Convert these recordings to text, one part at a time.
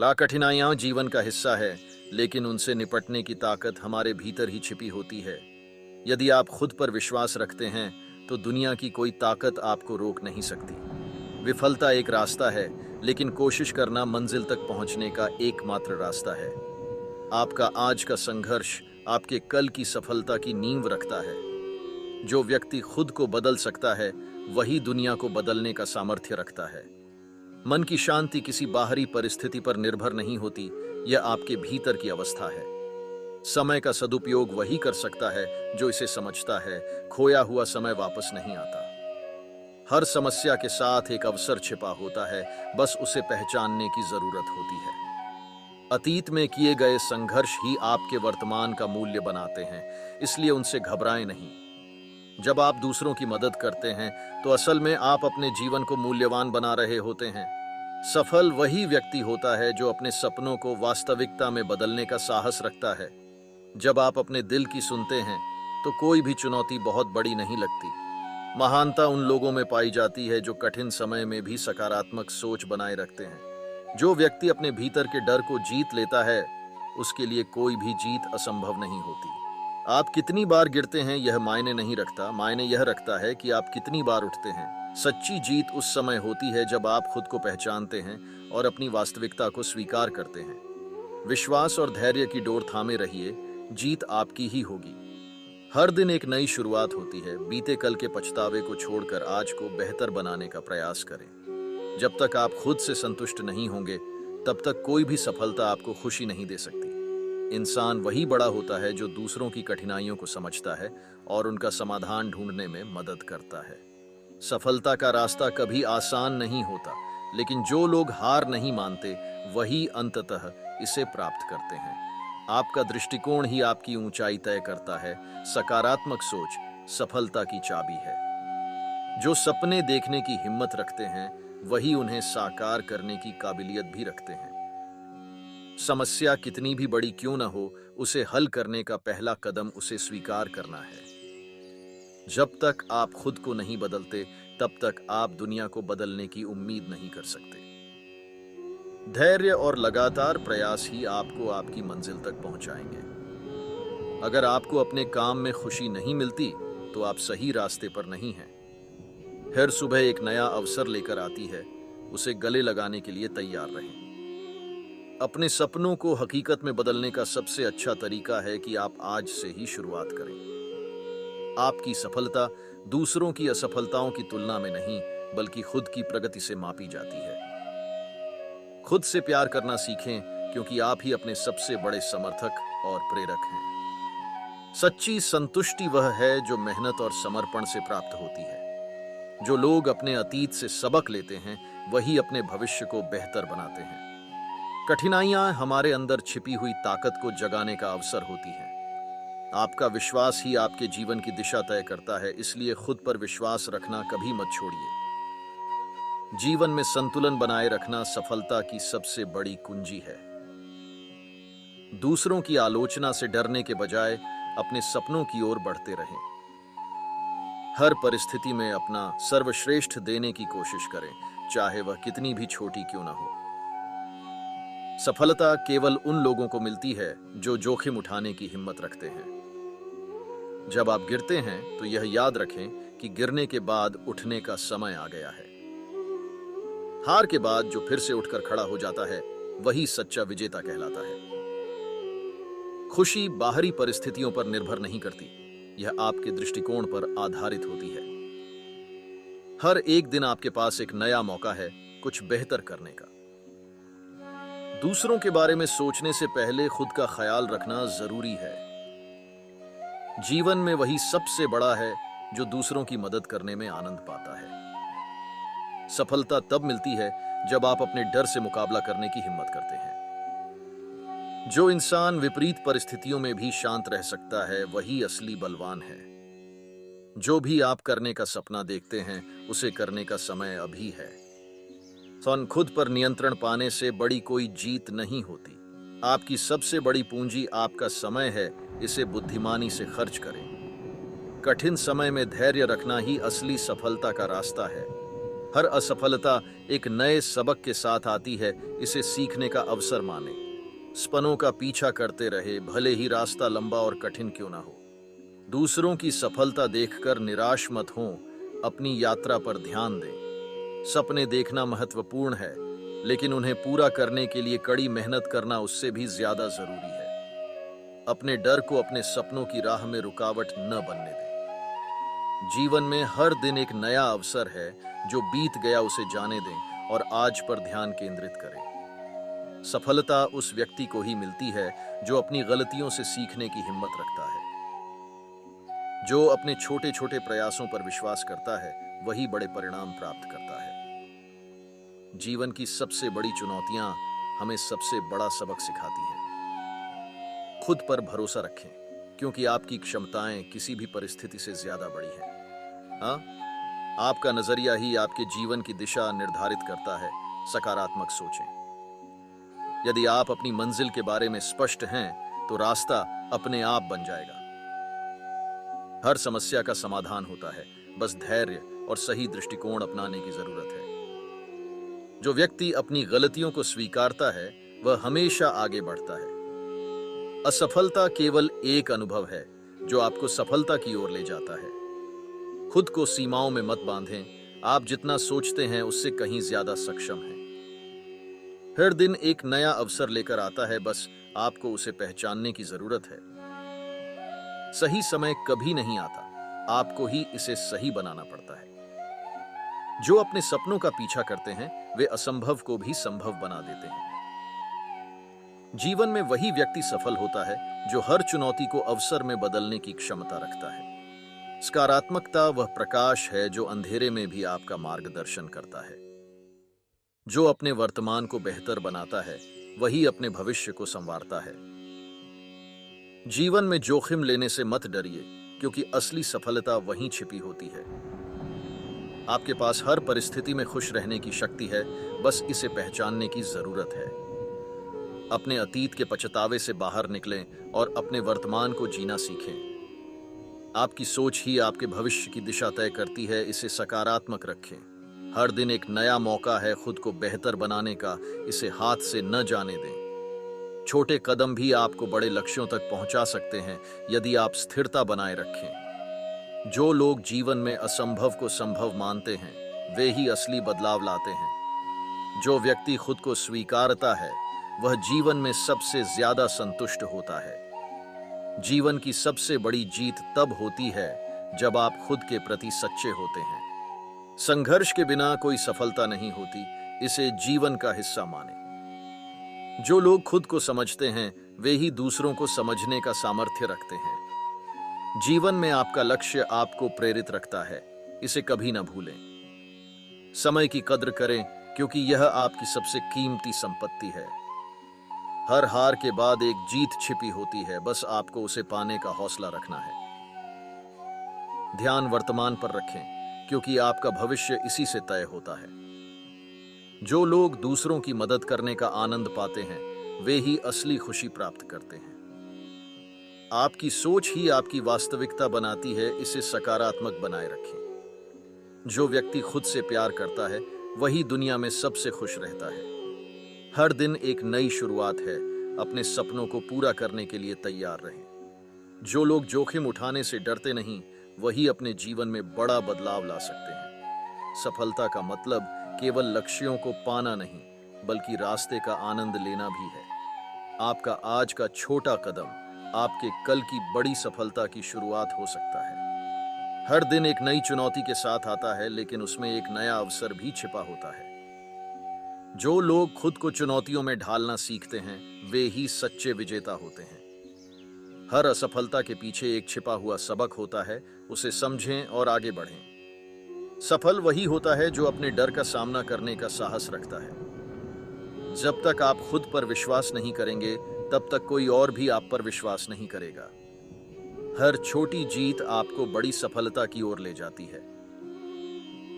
ला कठिनाइयां जीवन का हिस्सा है, लेकिन उनसे निपटने की ताकत हमारे भीतर ही छिपी होती है। यदि आप खुद पर विश्वास रखते हैं तो दुनिया की कोई ताकत आपको रोक नहीं सकती। विफलता एक रास्ता है, लेकिन कोशिश करना मंजिल तक पहुंचने का एकमात्र रास्ता है। आपका आज का संघर्ष आपके कल की सफलता की नींव रखता है। जो व्यक्ति खुद को बदल सकता है वही दुनिया को बदलने का सामर्थ्य रखता है। मन की शांति किसी बाहरी परिस्थिति पर निर्भर नहीं होती, यह आपके भीतर की अवस्था है। समय का सदुपयोग वही कर सकता है जो इसे समझता है। खोया हुआ समय वापस नहीं आता। हर समस्या के साथ एक अवसर छिपा होता है, बस उसे पहचानने की जरूरत होती है। अतीत में किए गए संघर्ष ही आपके वर्तमान का मूल्य बनाते हैं, इसलिए उनसे घबराएं नहीं। जब आप दूसरों की मदद करते हैं तो असल में आप अपने जीवन को मूल्यवान बना रहे होते हैं। सफल वही व्यक्ति होता है जो अपने सपनों को वास्तविकता में बदलने का साहस रखता है। जब आप अपने दिल की सुनते हैं तो कोई भी चुनौती बहुत बड़ी नहीं लगती। महानता उन लोगों में पाई जाती है जो कठिन समय में भी सकारात्मक सोच बनाए रखते हैं। जो व्यक्ति अपने भीतर के डर को जीत लेता है, उसके लिए कोई भी जीत असंभव नहीं होती। आप कितनी बार गिरते हैं यह मायने नहीं रखता, मायने यह रखता है कि आप कितनी बार उठते हैं। सच्ची जीत उस समय होती है जब आप खुद को पहचानते हैं और अपनी वास्तविकता को स्वीकार करते हैं। विश्वास और धैर्य की डोर थामे रहिए, जीत आपकी ही होगी। हर दिन एक नई शुरुआत होती है। बीते कल के पछतावे को छोड़कर आज को बेहतर बनाने का प्रयास करें। जब तक आप खुद से संतुष्ट नहीं होंगे, तब तक कोई भी सफलता आपको खुशी नहीं दे सकती। इंसान वही बड़ा होता है जो दूसरों की कठिनाइयों को समझता है और उनका समाधान ढूंढने में मदद करता है। सफलता का रास्ता कभी आसान नहीं होता, लेकिन जो लोग हार नहीं मानते वही अंततः इसे प्राप्त करते हैं। आपका दृष्टिकोण ही आपकी ऊंचाई तय करता है। सकारात्मक सोच सफलता की चाबी है। जो सपने देखने की हिम्मत रखते हैं वही उन्हें साकार करने की काबिलियत भी रखते हैं। समस्या कितनी भी बड़ी क्यों न हो, उसे हल करने का पहला कदम उसे स्वीकार करना है। जब तक आप खुद को नहीं बदलते, तब तक आप दुनिया को बदलने की उम्मीद नहीं कर सकते। धैर्य और लगातार प्रयास ही आपको आपकी मंजिल तक पहुंचाएंगे। अगर आपको अपने काम में खुशी नहीं मिलती, तो आप सही रास्ते पर नहीं हैं। हर सुबह एक नया अवसर लेकर आती है, उसे गले लगाने के लिए तैयार रहें। अपने सपनों को हकीकत में बदलने का सबसे अच्छा तरीका है कि आप आज से ही शुरुआत करें। आपकी सफलता दूसरों की असफलताओं की तुलना में नहीं, बल्कि खुद की प्रगति से मापी जाती है। खुद से प्यार करना सीखें, क्योंकि आप ही अपने सबसे बड़े समर्थक और प्रेरक हैं। सच्ची संतुष्टि वह है जो मेहनत और समर्पण से प्राप्त होती है। जो लोग अपने अतीत से सबक लेते हैं, वही अपने भविष्य को बेहतर बनाते हैं। कठिनाइयां हमारे अंदर छिपी हुई ताकत को जगाने का अवसर होती हैं। आपका विश्वास ही आपके जीवन की दिशा तय करता है, इसलिए खुद पर विश्वास रखना कभी मत छोड़िए। जीवन में संतुलन बनाए रखना सफलता की सबसे बड़ी कुंजी है। दूसरों की आलोचना से डरने के बजाय अपने सपनों की ओर बढ़ते रहें। हर परिस्थिति में अपना सर्वश्रेष्ठ देने की कोशिश करें, चाहे वह कितनी भी छोटी क्यों ना हो। सफलता केवल उन लोगों को मिलती है जो जोखिम उठाने की हिम्मत रखते हैं। जब आप गिरते हैं तो यह याद रखें कि गिरने के बाद उठने का समय आ गया है। हार के बाद जो फिर से उठकर खड़ा हो जाता है, वही सच्चा विजेता कहलाता है। खुशी बाहरी परिस्थितियों पर निर्भर नहीं करती, यह आपके दृष्टिकोण पर आधारित होती है। हर एक दिन आपके पास एक नया मौका है कुछ बेहतर करने का। दूसरों के बारे में सोचने से पहले खुद का ख्याल रखना जरूरी है। जीवन में वही सबसे बड़ा है जो दूसरों की मदद करने में आनंद पाता है। सफलता तब मिलती है जब आप अपने डर से मुकाबला करने की हिम्मत करते हैं। जो इंसान विपरीत परिस्थितियों में भी शांत रह सकता है, वही असली बलवान है। जो भी आप करने का सपना देखते हैं, उसे करने का समय अभी है। खुद पर नियंत्रण पाने से बड़ी कोई जीत नहीं होती। आपकी सबसे बड़ी पूंजी आपका समय है, इसे बुद्धिमानी से खर्च करें। कठिन समय में धैर्य रखना ही असली सफलता का रास्ता है। हर असफलता एक नए सबक के साथ आती है, इसे सीखने का अवसर माने। सपनों का पीछा करते रहे, भले ही रास्ता लंबा और कठिन क्यों ना हो। दूसरों की सफलता देखकर निराश मत हों, अपनी यात्रा पर ध्यान दें। सपने देखना महत्वपूर्ण है, लेकिन उन्हें पूरा करने के लिए कड़ी मेहनत करना उससे भी ज्यादा जरूरी है। अपने डर को अपने सपनों की राह में रुकावट न बनने दें। जीवन में हर दिन एक नया अवसर है, जो बीत गया उसे जाने दें और आज पर ध्यान केंद्रित करें। सफलता उस व्यक्ति को ही मिलती है जो अपनी गलतियों से सीखने की हिम्मत रखता है। जो अपने छोटे छोटे प्रयासों पर विश्वास करता है, वही बड़े परिणाम प्राप्त करता है। जीवन की सबसे बड़ी चुनौतियां हमें सबसे बड़ा सबक सिखाती हैं। खुद पर भरोसा रखें, क्योंकि आपकी क्षमताएं किसी भी परिस्थिति से ज्यादा बड़ी हैं। हाँ, आपका नजरिया ही आपके जीवन की दिशा निर्धारित करता है। सकारात्मक सोचें। यदि आप अपनी मंजिल के बारे में स्पष्ट हैं, तो रास्ता अपने आप बन जाएगा। हर समस्या का समाधान होता है, बस धैर्य और सही दृष्टिकोण अपनाने की जरूरत है। जो व्यक्ति अपनी गलतियों को स्वीकारता है, वह हमेशा आगे बढ़ता है। असफलता केवल एक अनुभव है जो आपको सफलता की ओर ले जाता है। खुद को सीमाओं में मत बांधें, आप जितना सोचते हैं उससे कहीं ज्यादा सक्षम हैं। हर दिन एक नया अवसर लेकर आता है, बस आपको उसे पहचानने की जरूरत है। सही समय कभी नहीं आता, आपको ही इसे सही बनाना पड़ता है। जो अपने सपनों का पीछा करते हैं, वे असंभव को भी संभव बना देते हैं। जीवन में वही व्यक्ति सफल होता है जो हर चुनौती को अवसर में बदलने की क्षमता रखता है। सकारात्मकता वह प्रकाश है जो अंधेरे में भी आपका मार्गदर्शन करता है। जो अपने वर्तमान को बेहतर बनाता है, वही अपने भविष्य को संवारता है। जीवन में जोखिम लेने से मत डरिए, क्योंकि असली सफलता वहीं छिपी होती है। आपके पास हर परिस्थिति में खुश रहने की शक्ति है, बस इसे पहचानने की जरूरत है। अपने अतीत के पछतावे से बाहर निकलें और अपने वर्तमान को जीना सीखें। आपकी सोच ही आपके भविष्य की दिशा तय करती है, इसे सकारात्मक रखें। हर दिन एक नया मौका है खुद को बेहतर बनाने का, इसे हाथ से न जाने दें। छोटे कदम भी आपको बड़े लक्ष्यों तक पहुंचा सकते हैं, यदि आप स्थिरता बनाए रखें। जो लोग जीवन में असंभव को संभव मानते हैं, वे ही असली बदलाव लाते हैं। जो व्यक्ति खुद को स्वीकारता है, वह जीवन में सबसे ज्यादा संतुष्ट होता है। जीवन की सबसे बड़ी जीत तब होती है जब आप खुद के प्रति सच्चे होते हैं। संघर्ष के बिना कोई सफलता नहीं होती, इसे जीवन का हिस्सा माने। जो लोग खुद को समझते हैं, वे ही दूसरों को समझने का सामर्थ्य रखते हैं। जीवन में आपका लक्ष्य आपको प्रेरित रखता है, इसे कभी न भूलें। समय की कद्र करें, क्योंकि यह आपकी सबसे कीमती संपत्ति है। हर हार के बाद एक जीत छिपी होती है, बस आपको उसे पाने का हौसला रखना है। ध्यान वर्तमान पर रखें, क्योंकि आपका भविष्य इसी से तय होता है। जो लोग दूसरों की मदद करने का आनंद पाते हैं, वे ही असली खुशी प्राप्त करते हैं। आपकी सोच ही आपकी वास्तविकता बनाती है, इसे सकारात्मक बनाए रखें। जो व्यक्ति खुद से प्यार करता है, वही दुनिया में सबसे खुश रहता है। हर दिन एक नई शुरुआत है, अपने सपनों को पूरा करने के लिए तैयार रहें। जो लोग जोखिम उठाने से डरते नहीं, वही अपने जीवन में बड़ा बदलाव ला सकते हैं। सफलता का मतलब केवल लक्ष्यों को पाना नहीं, बल्कि रास्ते का आनंद लेना भी है। आपका आज का छोटा कदम आपके कल की बड़ी सफलता की शुरुआत हो सकता है। हर दिन एक नई चुनौती के साथ आता है, लेकिन उसमें एक नया अवसर भी छिपा होता है। जो लोग खुद को चुनौतियों में ढालना सीखते हैं, वे ही सच्चे विजेता होते हैं। हर असफलता के पीछे एक छिपा हुआ सबक होता है, उसे समझें और आगे बढ़ें। सफल वही होता है जो अपने डर का सामना करने का साहस रखता है। जब तक आप खुद पर विश्वास नहीं करेंगे, तब तक कोई और भी आप पर विश्वास नहीं करेगा। हर छोटी जीत आपको बड़ी सफलता की ओर ले जाती है।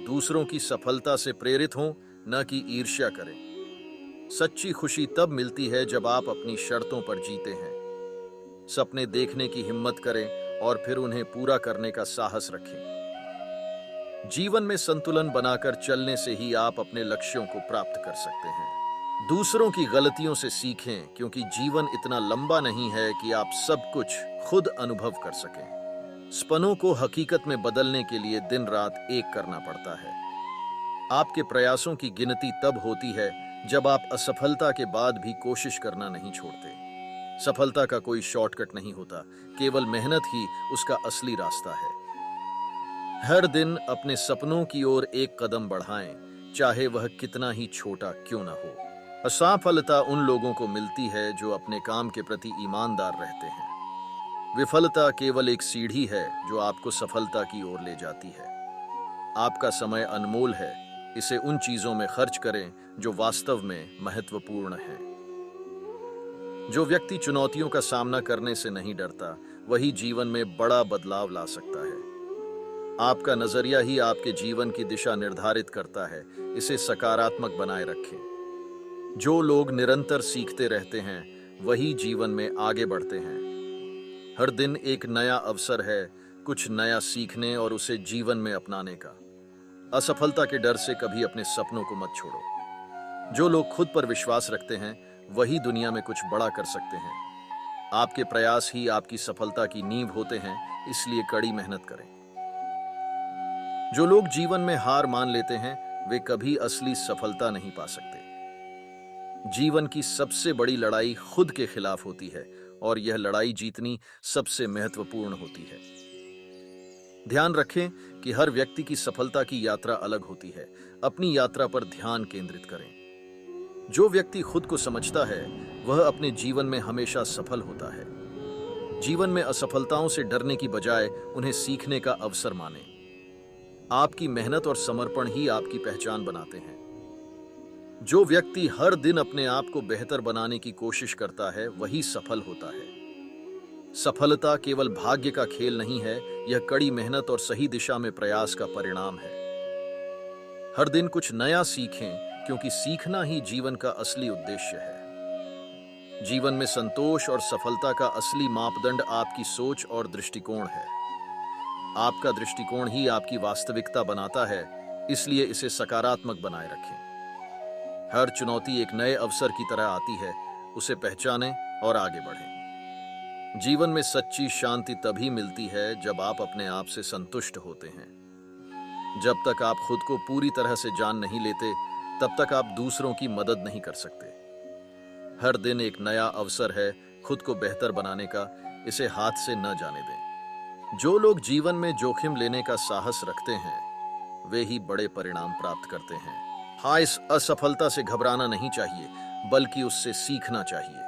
दूसरों की सफलता से प्रेरित हों, न कि ईर्ष्या करें। सच्ची खुशी तब मिलती है जब आप अपनी शर्तों पर जीते हैं। सपने देखने की हिम्मत करें और फिर उन्हें पूरा करने का साहस रखें। जीवन में संतुलन बनाकर चलने से ही आप अपने लक्ष्यों को प्राप्त कर सकते हैं। दूसरों की गलतियों से सीखें, क्योंकि जीवन इतना लंबा नहीं है कि आप सब कुछ खुद अनुभव कर सकें। सपनों को हकीकत में बदलने के लिए दिन रात एक करना पड़ता है। आपके प्रयासों की गिनती तब होती है जब आप असफलता के बाद भी कोशिश करना नहीं छोड़ते। सफलता का कोई शॉर्टकट नहीं होता, केवल मेहनत ही उसका असली रास्ता है। हर दिन अपने सपनों की ओर एक कदम बढ़ाएं, चाहे वह कितना ही छोटा क्यों ना हो। असफलता उन लोगों को मिलती है जो अपने काम के प्रति ईमानदार रहते हैं। विफलता केवल एक सीढ़ी है जो आपको सफलता की ओर ले जाती है। आपका समय अनमोल है, इसे उन चीजों में खर्च करें जो वास्तव में महत्वपूर्ण हैं। जो व्यक्ति चुनौतियों का सामना करने से नहीं डरता, वही जीवन में बड़ा बदलाव ला सकता है। आपका नजरिया ही आपके जीवन की दिशा निर्धारित करता है, इसे सकारात्मक बनाए रखें। जो लोग निरंतर सीखते रहते हैं, वही जीवन में आगे बढ़ते हैं। हर दिन एक नया अवसर है कुछ नया सीखने और उसे जीवन में अपनाने का। असफलता के डर से कभी अपने सपनों को मत छोड़ो। जो लोग खुद पर विश्वास रखते हैं, वही दुनिया में कुछ बड़ा कर सकते हैं। आपके प्रयास ही आपकी सफलता की नींव होते हैं, इसलिए कड़ी मेहनत करें। जो लोग जीवन में हार मान लेते हैं, वे कभी असली सफलता नहीं पा सकते। जीवन की सबसे बड़ी लड़ाई खुद के खिलाफ होती है, और यह लड़ाई जीतनी सबसे महत्वपूर्ण होती है। ध्यान रखें कि हर व्यक्ति की सफलता की यात्रा अलग होती है। अपनी यात्रा पर ध्यान केंद्रित करें। जो व्यक्ति खुद को समझता है, वह अपने जीवन में हमेशा सफल होता है। जीवन में असफलताओं से डरने की बजाय उन्हें सीखने का अवसर मानें। आपकी मेहनत और समर्पण ही आपकी पहचान बनाते हैं। जो व्यक्ति हर दिन अपने आप को बेहतर बनाने की कोशिश करता है, वही सफल होता है। सफलता केवल भाग्य का खेल नहीं है, यह कड़ी मेहनत और सही दिशा में प्रयास का परिणाम है। हर दिन कुछ नया सीखें, क्योंकि सीखना ही जीवन का असली उद्देश्य है। जीवन में संतोष और सफलता का असली मापदंड आपकी सोच और दृष्टिकोण है। आपका दृष्टिकोण ही आपकी वास्तविकता बनाता है, इसलिए इसे सकारात्मक बनाए रखें। हर चुनौती एक नए अवसर की तरह आती है, उसे पहचानें और आगे बढ़ें। जीवन में सच्ची शांति तभी मिलती है जब आप अपने आप से संतुष्ट होते हैं। जब तक आप खुद को पूरी तरह से जान नहीं लेते, तब तक आप दूसरों की मदद नहीं कर सकते। हर दिन एक नया अवसर है खुद को बेहतर बनाने का, इसे हाथ से न जाने दें। जो लोग जीवन में जोखिम लेने का साहस रखते हैं, वे ही बड़े परिणाम प्राप्त करते हैं। हाँ, इस असफलता से घबराना नहीं चाहिए, बल्कि उससे सीखना चाहिए।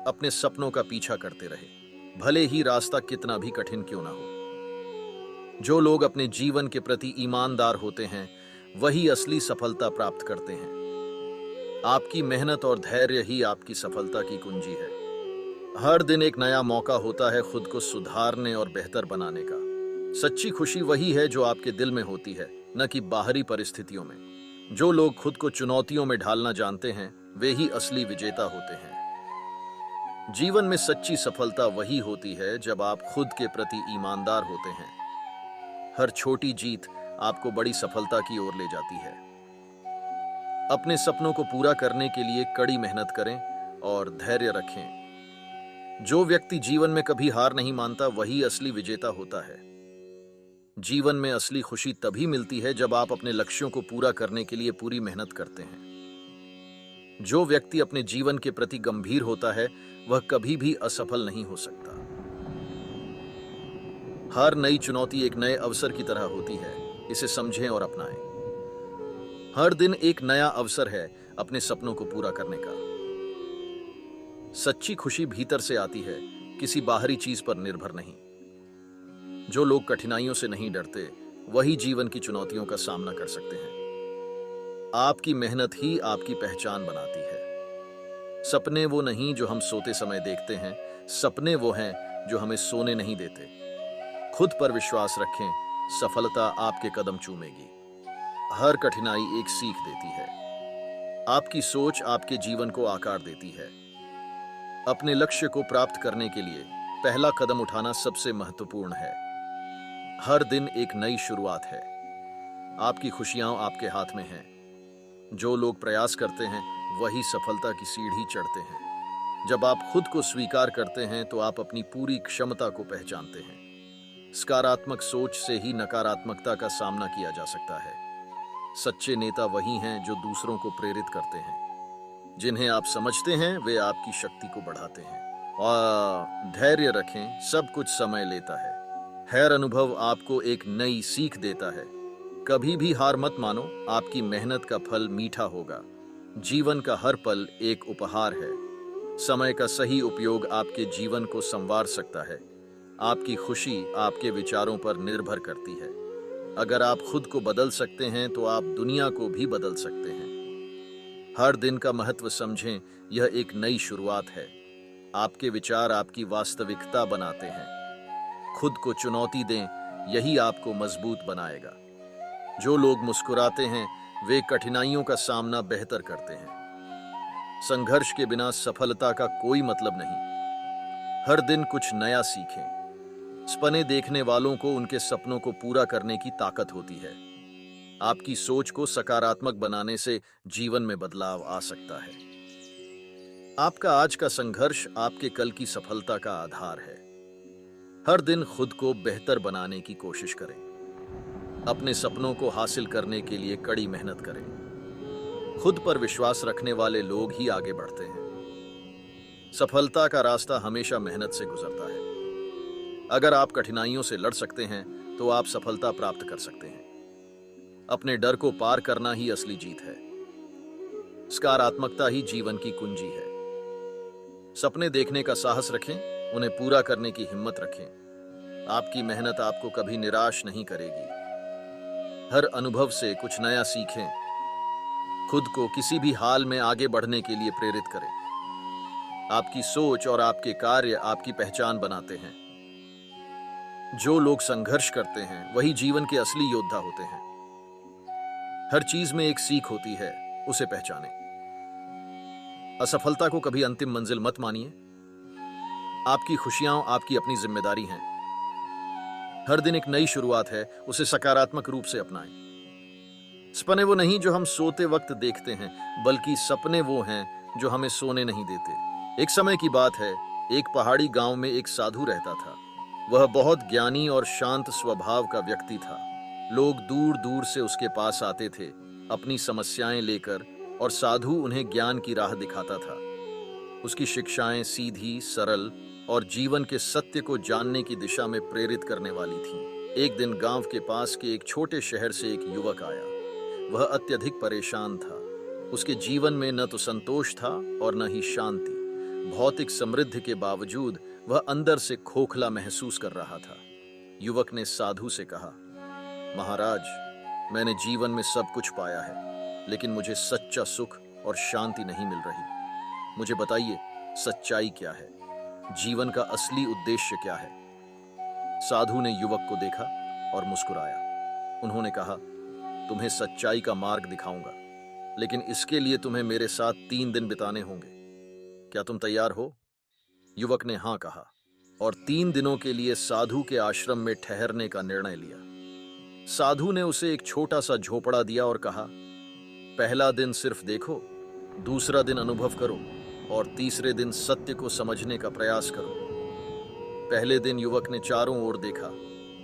अपने सपनों का पीछा करते रहे, भले ही रास्ता कितना भी कठिन क्यों ना हो। जो लोग अपने जीवन के प्रति ईमानदार होते हैं, वही असली सफलता प्राप्त करते हैं। आपकी मेहनत और धैर्य ही आपकी सफलता की कुंजी है। हर दिन एक नया मौका होता है खुद को सुधारने और बेहतर बनाने का। सच्ची खुशी वही है जो आपके दिल में होती है, न कि बाहरी परिस्थितियों में। जो लोग खुद को चुनौतियों में ढालना जानते हैं, वे ही असली विजेता होते हैं। जीवन में सच्ची सफलता वही होती है जब आप खुद के प्रति ईमानदार होते हैं। हर छोटी जीत आपको बड़ी सफलता की ओर ले जाती है। अपने सपनों को पूरा करने के लिए कड़ी मेहनत करें और धैर्य रखें। जो व्यक्ति जीवन में कभी हार नहीं मानता, वही असली विजेता होता है। जीवन में असली खुशी तभी मिलती है जब आप अपने लक्ष्यों को पूरा करने के लिए पूरी मेहनत करते हैं। जो व्यक्ति अपने जीवन के प्रति गंभीर होता है, वह कभी भी असफल नहीं हो सकता। हर नई चुनौती एक नए अवसर की तरह होती है, इसे समझें और अपनाएं। हर दिन एक नया अवसर है अपने सपनों को पूरा करने का। सच्ची खुशी भीतर से आती है, किसी बाहरी चीज पर निर्भर नहीं। जो लोग कठिनाइयों से नहीं डरते, वही जीवन की चुनौतियों का सामना कर सकते हैं। आपकी मेहनत ही आपकी पहचान बनाती है। सपने वो नहीं जो हम सोते समय देखते हैं, सपने वो हैं जो हमें सोने नहीं देते। खुद पर विश्वास रखें, सफलता आपके कदम चूमेगी। हर कठिनाई एक सीख देती है। आपकी सोच आपके जीवन को आकार देती है। अपने लक्ष्य को प्राप्त करने के लिए पहला कदम उठाना सबसे महत्वपूर्ण है। हर दिन एक नई शुरुआत है। आपकी खुशियां आपके हाथ में हैं। जो लोग प्रयास करते हैं वही सफलता की सीढ़ी चढ़ते हैं। जब आप खुद को स्वीकार करते हैं तो आप अपनी पूरी क्षमता को पहचानते हैं। सकारात्मक सोच से ही नकारात्मकता का सामना किया जा सकता है। सच्चे नेता वही हैं जो दूसरों को प्रेरित करते हैं। जिन्हें आप समझते हैं वे आपकी शक्ति को बढ़ाते हैं। और धैर्य रखें, सब कुछ समय लेता है। हर अनुभव आपको एक नई सीख देता है। कभी भी हार मत मानो, आपकी मेहनत का फल मीठा होगा। जीवन का हर पल एक उपहार है। समय का सही उपयोग आपके जीवन को संवार सकता है। आपकी खुशी आपके विचारों पर निर्भर करती है। अगर आप खुद को बदल सकते हैं तो आप दुनिया को भी बदल सकते हैं। हर दिन का महत्व समझें, यह एक नई शुरुआत है। आपके विचार आपकी वास्तविकता बनाते हैं। खुद को चुनौती दें, यही आपको मजबूत बनाएगा। जो लोग मुस्कुराते हैं वे कठिनाइयों का सामना बेहतर करते हैं। संघर्ष के बिना सफलता का कोई मतलब नहीं। हर दिन कुछ नया सीखें। सपने देखने वालों को उनके सपनों को पूरा करने की ताकत होती है। आपकी सोच को सकारात्मक बनाने से जीवन में बदलाव आ सकता है। आपका आज का संघर्ष आपके कल की सफलता का आधार है। हर दिन खुद को बेहतर बनाने की कोशिश करें। अपने सपनों को हासिल करने के लिए कड़ी मेहनत करें। खुद पर विश्वास रखने वाले लोग ही आगे बढ़ते हैं। सफलता का रास्ता हमेशा मेहनत से गुजरता है। अगर आप कठिनाइयों से लड़ सकते हैं तो आप सफलता प्राप्त कर सकते हैं। अपने डर को पार करना ही असली जीत है। सकारात्मकता ही जीवन की कुंजी है। सपने देखने का साहस रखें, उन्हें पूरा करने की हिम्मत रखें। आपकी मेहनत आपको कभी निराश नहीं करेगी। हर अनुभव से कुछ नया सीखें। खुद को किसी भी हाल में आगे बढ़ने के लिए प्रेरित करें। आपकी सोच और आपके कार्य आपकी पहचान बनाते हैं। जो लोग संघर्ष करते हैं वही जीवन के असली योद्धा होते हैं। हर चीज में एक सीख होती है, उसे पहचानें। असफलता को कभी अंतिम मंजिल मत मानिए। आपकी खुशियां आपकी अपनी जिम्मेदारी हैं। हर दिन एक नई शुरुआत है, उसे सकारात्मक रूप से अपनाएं। सपने वो नहीं जो हम सोते वक्त देखते हैं, बल्कि सपने वो हैं जो हमें सोने नहीं देते। एक समय की बात है, एक पहाड़ी गांव में एक साधु रहता था। वह बहुत ज्ञानी और शांत स्वभाव का व्यक्ति था। लोग दूर दूर से उसके पास आते थे अपनी समस्याएं लेकर, और साधु उन्हें ज्ञान की राह दिखाता था। उसकी शिक्षाएं सीधी, सरल और जीवन के सत्य को जानने की दिशा में प्रेरित करने वाली थीं। एक दिन गांव के पास के एक छोटे शहर से एक युवक आया। वह अत्यधिक परेशान था। उसके जीवन में न तो संतोष था और न ही शांति। भौतिक समृद्धि के बावजूद वह अंदर से खोखला महसूस कर रहा था। युवक ने साधु से कहा, महाराज, मैंने जीवन में सब कुछ पाया है, लेकिन मुझे सच्चा सुख और शांति नहीं मिल रही। मुझे बताइए, सच्चाई क्या है? जीवन का असली उद्देश्य क्या है? साधु ने युवक को देखा और मुस्कुराया। उन्होंने कहा, तुम्हें सच्चाई का मार्ग दिखाऊंगा, लेकिन इसके लिए तुम्हें मेरे साथ 3 दिन बिताने होंगे। क्या तुम तैयार हो? युवक ने हाँ कहा और 3 दिनों के लिए साधु के आश्रम में ठहरने का निर्णय लिया। साधु ने उसे एक छोटा सा झोपड़ा दिया और कहा, पहला दिन सिर्फ देखो, दूसरा दिन अनुभव करो और तीसरे दिन सत्य को समझने का प्रयास करो। पहले दिन युवक ने चारों ओर देखा।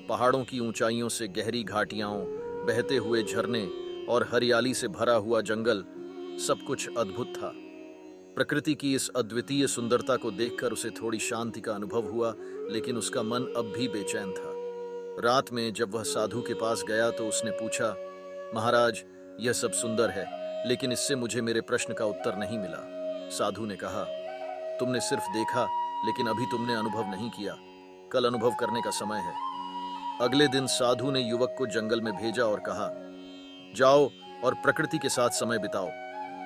पहाड़ों की ऊंचाइयों से गहरी घाटियां, बहते हुए झरने और हरियाली से भरा हुआ जंगल, सब कुछ अद्भुत था। प्रकृति की इस अद्वितीय सुंदरता को देखकर उसे थोड़ी शांति का अनुभव हुआ, लेकिन उसका मन अब भी बेचैन था। रात में जब वह साधु के पास गया तो उसने पूछा, महाराज, यह सब सुंदर है, लेकिन इससे मुझे मेरे प्रश्न का उत्तर नहीं मिला। साधु ने कहा, तुमने सिर्फ देखा, लेकिन अभी तुमने अनुभव नहीं किया। कल अनुभव करने का समय है। अगले दिन साधु ने युवक को जंगल में भेजा और कहा, जाओ और प्रकृति के साथ समय बिताओ।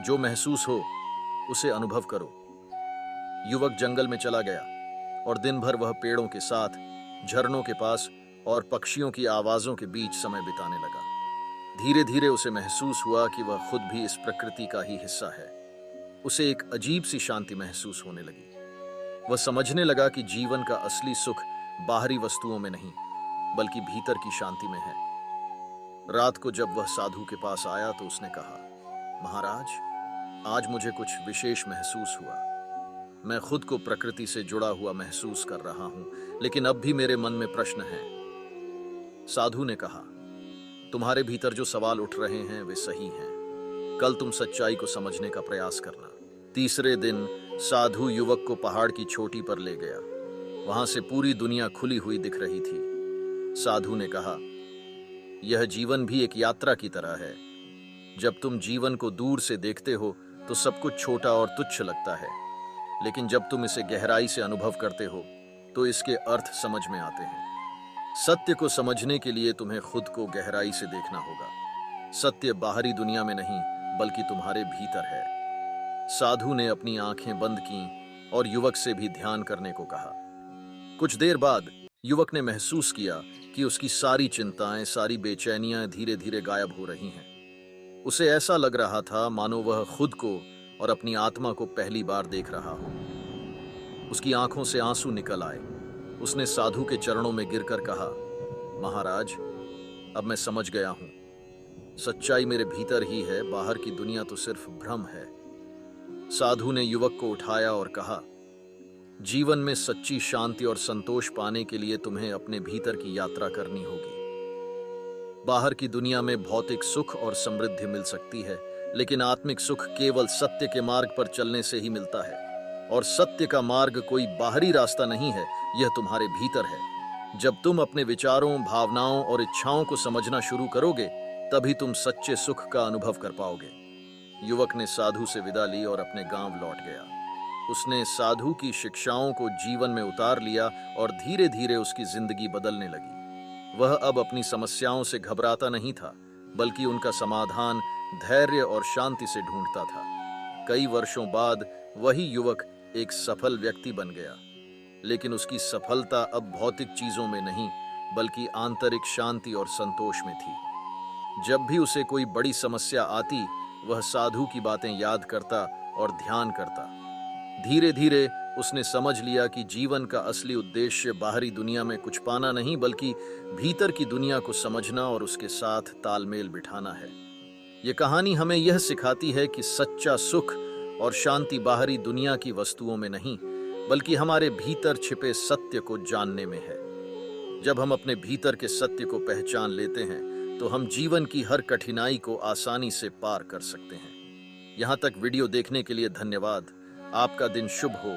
जो महसूस हो उसे अनुभव करो। युवक जंगल में चला गया और दिन भर वह पेड़ों के साथ, झरनों के पास और पक्षियों की आवाजों के बीच समय बिताने लगा। धीरे धीरे उसे महसूस हुआ कि वह खुद भी इस प्रकृति का ही हिस्सा है। उसे एक अजीब सी शांति महसूस होने लगी। वह समझने लगा कि जीवन का असली सुख बाहरी वस्तुओं में नहीं, बल्कि भीतर की शांति में है। रात को जब वह साधु के पास आया तो उसने कहा, महाराज, आज मुझे कुछ विशेष महसूस हुआ। मैं खुद को प्रकृति से जुड़ा हुआ महसूस कर रहा हूं, लेकिन अब भी मेरे मन में प्रश्न हैं। साधु ने कहा, तुम्हारे भीतर जो सवाल उठ रहे हैं वे सही हैं। कल तुम सच्चाई को समझने का प्रयास करना। तीसरे दिन साधु युवक को पहाड़ की चोटी पर ले गया। वहां से पूरी दुनिया खुली हुई दिख रही थी। साधु ने कहा, यह जीवन भी एक यात्रा की तरह है। जब तुम जीवन को दूर से देखते हो तो सब कुछ छोटा और तुच्छ लगता है, लेकिन जब तुम इसे गहराई से अनुभव करते हो तो इसके अर्थ समझ में आते हैं। सत्य को समझने के लिए तुम्हें खुद को गहराई से देखना होगा। सत्य बाहरी दुनिया में नहीं बल्कि तुम्हारे भीतर है। साधु ने अपनी आंखें बंद की और युवक से भी ध्यान करने को कहा। कुछ देर बाद युवक ने महसूस किया कि उसकी सारी चिंताएं, सारी बेचैनियां धीरे धीरे गायब हो रही हैं। उसे ऐसा लग रहा था मानो वह खुद को और अपनी आत्मा को पहली बार देख रहा हो। उसकी आंखों से आंसू निकल आए। उसने साधु के चरणों में गिरकर कहा, महाराज, अब मैं समझ गया हूं। सच्चाई मेरे भीतर ही है, बाहर की दुनिया तो सिर्फ भ्रम है। साधु ने युवक को उठाया और कहा, जीवन में सच्ची शांति और संतोष पाने के लिए तुम्हें अपने भीतर की यात्रा करनी होगी। बाहर की दुनिया में भौतिक सुख और समृद्धि मिल सकती है, लेकिन आत्मिक सुख केवल सत्य के मार्ग पर चलने से ही मिलता है। और सत्य का मार्ग कोई बाहरी रास्ता नहीं है, यह तुम्हारे भीतर है। जब तुम अपने विचारों, भावनाओं और इच्छाओं को समझना शुरू करोगे, तभी तुम सच्चे सुख का अनुभव कर पाओगे। युवक ने साधु से विदा ली और अपने गांव लौट गया। उसने साधु की शिक्षाओं को जीवन में उतार लिया और धीरे धीरे उसकी जिंदगी बदलने लगी। वह अब अपनी समस्याओं से घबराता नहीं था, बल्कि उनका समाधान धैर्य और शांति से ढूंढता था। कई वर्षों बाद वही युवक एक सफल व्यक्ति बन गया, लेकिन उसकी सफलता अब भौतिक चीजों में नहीं बल्कि आंतरिक शांति और संतोष में थी। जब भी उसे कोई बड़ी समस्या आती, वह साधु की बातें याद करता और ध्यान करता। धीरे धीरे उसने समझ लिया कि जीवन का असली उद्देश्य बाहरी दुनिया में कुछ पाना नहीं बल्कि भीतर की दुनिया को समझना और उसके साथ तालमेल बिठाना है। यह कहानी हमें यह सिखाती है कि सच्चा सुख और शांति बाहरी दुनिया की वस्तुओं में नहीं बल्कि हमारे भीतर छिपे सत्य को जानने में है। जब हम अपने भीतर के सत्य को पहचान लेते हैं तो हम जीवन की हर कठिनाई को आसानी से पार कर सकते हैं। यहाँ तक वीडियो देखने के लिए धन्यवाद। आपका दिन शुभ हो।